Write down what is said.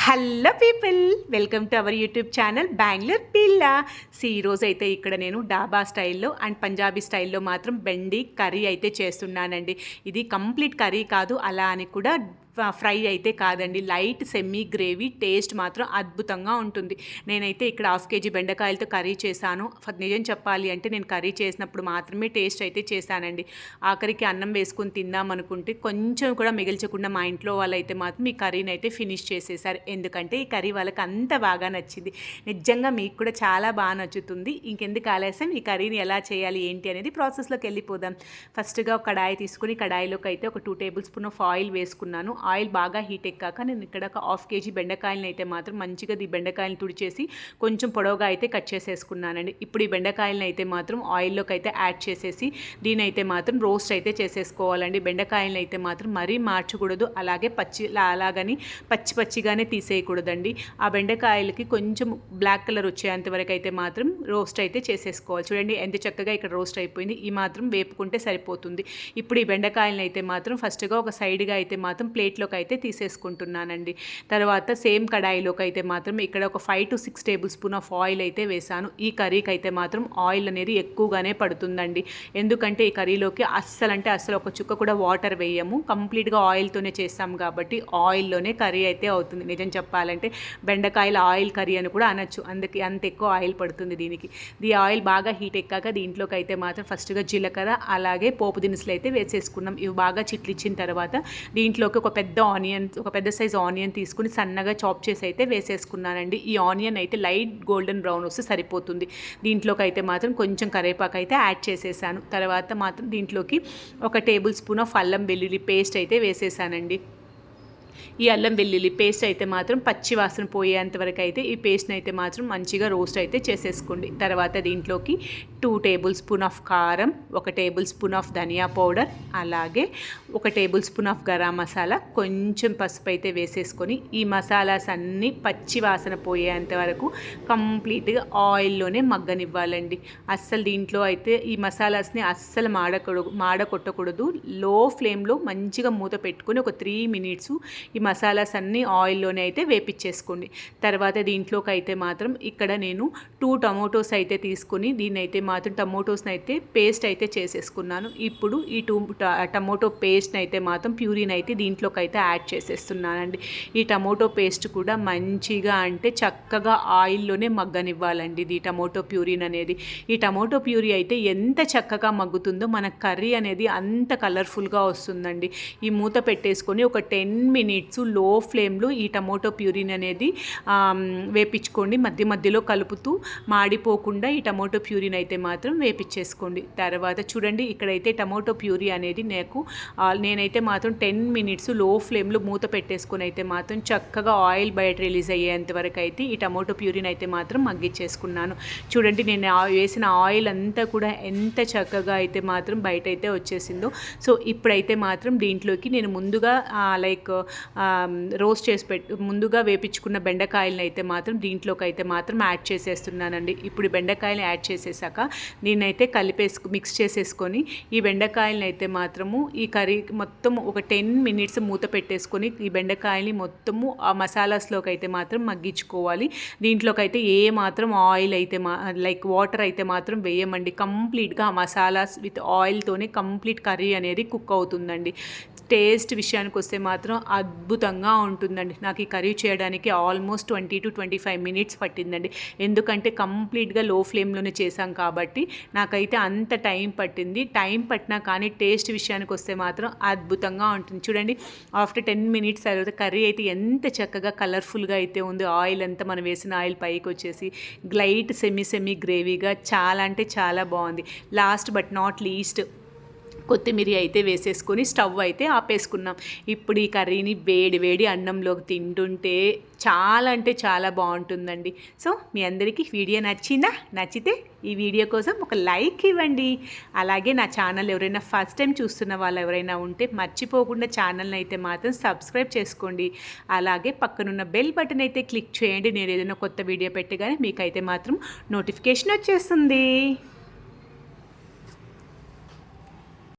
Hello people, welcome to our YouTube channel Bengaluru పిల్ల. ఈరోజు అయితే ఇక్కడ నేను డాబా స్టైల్లో అండ్ పంజాబీ స్టైల్లో మాత్రం బెండి కర్రీ అయితే చేస్తున్నానండి. ఇది కంప్లీట్ కర్రీ కాదు, అలా అని కూడా ఫ్రై అయితే కాదండి. లైట్ సెమీ గ్రేవీ, టేస్ట్ మాత్రం అద్భుతంగా ఉంటుంది. నేనైతే ఇక్కడ 1/2 కేజీ బెండకాయలతో కర్రీ చేశాను. నిజం చెప్పాలి అంటే నేను కర్రీ చేసినప్పుడు మాత్రమే టేస్ట్ అయితే చేశానండి. ఆఖరికి అన్నం వేసుకొని తిందామనుకుంటే కొంచెం కూడా మిగిల్చకుండా మా ఇంట్లో వాళ్ళైతే మాత్రం ఈ కర్రీని అయితే ఫినిష్ చేసేసారు. ఎందుకంటే ఈ కర్రీ వాళ్ళకి అంత బాగా నచ్చింది. నిజంగా మీకు కూడా చాలా బాగా నచ్చుతుంది. ఇంకెందుకు ఆలస్యం, ఈ కర్రీని ఎలా చేయాలి ఏంటి అనేది ప్రాసెస్లోకి వెళ్ళిపోదాం. ఫస్ట్గా ఒక కడాయి తీసుకుని కడాయిలోకి అయితే ఒక 2 టేబుల్ స్పూన్ ఆఫ్ ఆయిల్ వేసుకున్నాను. ఆయిల్ బాగా హీట్ ఎక్కాక నేను ఇక్కడ ఒక 1/2 కేజీ బెండకాయలను అయితే మాత్రం మంచిగా ఈ బెండకాయలను తుడిచేసి కొంచెం పొడవుగా అయితే కట్ చేసేసుకున్నానండి. ఇప్పుడు ఈ బెండకాయలను అయితే మాత్రం ఆయిల్లోకి అయితే యాడ్ చేసేసి దీని అయితే మాత్రం రోస్ట్ అయితే చేసేసుకోవాలండి. బెండకాయలను అయితే మాత్రం మరీ మార్చకూడదు, అలాగే అలాగని పచ్చిగానే తీసేయకూడదండి. ఆ బెండకాయలకి కొంచెం బ్లాక్ కలర్ వచ్చేంత వరకు అయితే మాత్రం రోస్ట్ అయితే చేసేసుకోవాలి. చూడండి ఎంత చక్కగా ఇక్కడ రోస్ట్ అయిపోయింది. ఈ మాత్రం వేపుకుంటే సరిపోతుంది. ఇప్పుడు ఈ బెండకాయలను అయితే మాత్రం ఫస్ట్గా ఒక సైడ్గా అయితే మాత్రం ప్లేట్లోకి అయితే తీసేసుకుంటున్నానండి. తర్వాత సేమ్ కడాయిలోకి అయితే మాత్రం ఇక్కడ ఒక 5 to 6 table spoon of oil అయితే వేసాను. ఈ కర్రీకి అయితే మాత్రం ఆయిల్ అనేది ఎక్కువగానే పడుతుందండి. ఎందుకంటే ఈ కర్రీలోకి అస్సలు ఒక చుక్క కూడా వాటర్ వేయము, కంప్లీట్గా ఆయిల్తోనే చేస్తాం కాబట్టి ఆయిల్లోనే కర్రీ అయితే అవుతుంది. నిజం చెప్పాలంటే బెండకాయల ఆయిల్ కర్రీ అని కూడా అనొచ్చు, అందుకే అంత ఎక్కువ ఆయిల్ పడుతుంది దీనికి. ఈ ఆయిల్ బాగా హీట్ ఎక్కాక దీంట్లోకి అయితే మాత్రం ఫస్ట్గా జీలకర్ర అలాగే పోపు దినుసులు అయితే వేసేసుకున్నాం. ఇవి బాగా చిట్లిచ్చిన తర్వాత దీంట్లోకి ఒక పెద్ద సైజ్ ఆనియన్ తీసుకుని సన్నగా చాప్ చేసి అయితే వేసేసుకున్నానండి. ఈ ఆనియన్ అయితే లైట్ గోల్డెన్ బ్రౌన్ వస్తే సరిపోతుంది. దీంట్లోకి అయితే మాత్రం కొంచెం కరివేపాకు అయితే యాడ్ చేసేసాను. తర్వాత మాత్రం దీంట్లోకి ఒక టేబుల్ స్పూన్ ఆఫ్ అల్లం వెల్లుల్లి పేస్ట్ అయితే వేసేసానండి. ఈ అల్లం వెల్లుల్లి పేస్ట్ అయితే మాత్రం పచ్చి వాసన పోయేంత వరకు అయితే ఈ పేస్ట్ని అయితే మాత్రం మంచిగా రోస్ట్ అయితే చేసేసుకోండి. తర్వాత దీంట్లోకి 2 table spoon of karam, 1 tablespoon of dhania powder, అలాగే 1 tablespoon of garam masala, కొంచెం పసుపు అయితే వేసేసుకొని ఈ మసాలాస్ అన్నీ పచ్చి వాసన పోయేంత వరకు కంప్లీట్గా ఆయిల్లోనే మగ్గనివ్వాలండి. అస్సలు దీంట్లో అయితే ఈ మసాలాస్ని అస్సలు మాడకొట్టకూడదు. లో ఫ్లేమ్లో మంచిగా మూత పెట్టుకొని ఒక 3 మినిట్స్ ఈ మసాలాస్ అన్నీ ఆయిల్లోనే అయితే వేపించేసుకోండి. తర్వాత దీంట్లోకి అయితే మాత్రం ఇక్కడ నేను 2 టమోటోస్ అయితే తీసుకుని దీన్ని అయితే మాత్రం టమోటోస్ని అయితే పేస్ట్ అయితే చేసేసుకున్నాను. ఇప్పుడు ఈ టమోటో పేస్ట్ని అయితే మాత్రం ప్యూరీని అయితే దీంట్లోకి అయితే యాడ్ చేసేస్తున్నానండి. ఈ టమోటో పేస్ట్ కూడా మంచిగా అంటే చక్కగా ఆయిల్లోనే మగ్గనివ్వాలండి. ఇది టమోటో ప్యూరీన్ అనేది, ఈ టమోటో ప్యూరీ అయితే ఎంత చక్కగా మగ్గుతుందో మన కర్రీ అనేది అంత కలర్ఫుల్గా వస్తుందండి. ఈ మూత పెట్టేసుకొని ఒక 10 మినిట్స్ లో ఫ్లేమ్లో ఈ టమోటో ప్యూరీని అనేది వేపించుకోండి. మధ్యలో కలుపుతూ మాడిపోకుండా ఈ టమోటో ప్యూరీని అయితే మాత్రం వేపించేసుకోండి. తర్వాత చూడండి ఇక్కడైతే టమోటో ప్యూరీ అనేది నేనైతే మాత్రం 10 మినిట్స్ లో ఫ్లేమ్లో మూత పెట్టేసుకొని అయితే మాత్రం చక్కగా ఆయిల్ బయట రిలీజ్ అయ్యేంత వరకు అయితే ఈ టమోటో ప్యూరీని అయితే మాత్రం మగ్గిచ్చేసుకున్నాను. చూడండి నేను వేసిన ఆయిల్ అంతా కూడా ఎంత చక్కగా అయితే మాత్రం బయట అయితే వచ్చేసిందో. సో ఇప్పుడైతే మాత్రం దీంట్లోకి నేను ముందుగా రోస్ట్ చేసి ముందుగా వేపించుకున్న బెండకాయలను అయితే మాత్రం దీంట్లోకి అయితే మాత్రం యాడ్ చేసేస్తున్నానండి. ఇప్పుడు బెండకాయలు యాడ్ చేసేసాక దీన్నైతే మిక్స్ చేసేసుకొని ఈ బెండకాయలను అయితే మాత్రము ఈ కర్రీ మొత్తం ఒక 10 మినిట్స్ మూత పెట్టేసుకొని ఈ బెండకాయని మొత్తము ఆ మసాలాస్లోకి అయితే మాత్రం మగ్గించుకోవాలి. దీంట్లోకి అయితే ఏ మాత్రం ఆయిల్ అయితే వాటర్ అయితే మాత్రం వేయమండి. కంప్లీట్గా ఆ మసాలాస్ విత్ ఆయిల్తోనే కంప్లీట్ కర్రీ అనేది కుక్ అవుతుందండి. టేస్ట్ విషయానికి వస్తే మాత్రం అద్భుతంగా ఉంటుందండి. నాకు ఈ కర్రీ చేయడానికి ఆల్మోస్ట్ 20 to 25 మినిట్స్ పట్టిందండి. ఎందుకంటే కంప్లీట్గా లో ఫ్లేమ్లోనే చేశాం కాబట్టి నాకైతే అంత టైం పట్టింది. టైం పట్టినా కానీ టేస్ట్ విషయానికి వస్తే మాత్రం అద్భుతంగా ఉంటుంది. చూడండి ఆఫ్టర్ 10 మినిట్స్ తర్వాత కర్రీ అయితే ఎంత చక్కగా కలర్ఫుల్గా అయితే ఉంది. ఆయిల్ అంతా మనం వేసిన ఆయిల్ పైకి వచ్చేసి లైట్ సెమీ గ్రేవీగా చాలా అంటే చాలా బాగుంది. లాస్ట్ బట్ నాట్ లీస్ట్ కొత్తిమీర అయితే వేసేసుకొని స్టవ్ అయితే ఆపేసుకున్నాం. ఇప్పుడు ఈ కర్రీని వేడి అన్నంలోకి తింటుంటే చాలా అంటే చాలా బాగుంటుందండి. సో మీ అందరికీ వీడియో నచ్చిందా? నచ్చితే ఈ వీడియో కోసం ఒక లైక్ ఇవ్వండి. అలాగే నా ఛానల్ ఎవరైనా ఫస్ట్ టైం చూస్తున్న వాళ్ళు ఎవరైనా ఉంటే మర్చిపోకుండా ఛానల్ని అయితే మాత్రం సబ్స్క్రైబ్ చేసుకోండి. అలాగే పక్కనున్న బెల్ బటన్ అయితే క్లిక్ చేయండి. నేను ఏదైనా కొత్త వీడియో పెట్టగానే మీకైతే మాత్రం నోటిఫికేషన్ వచ్చేస్తుంది.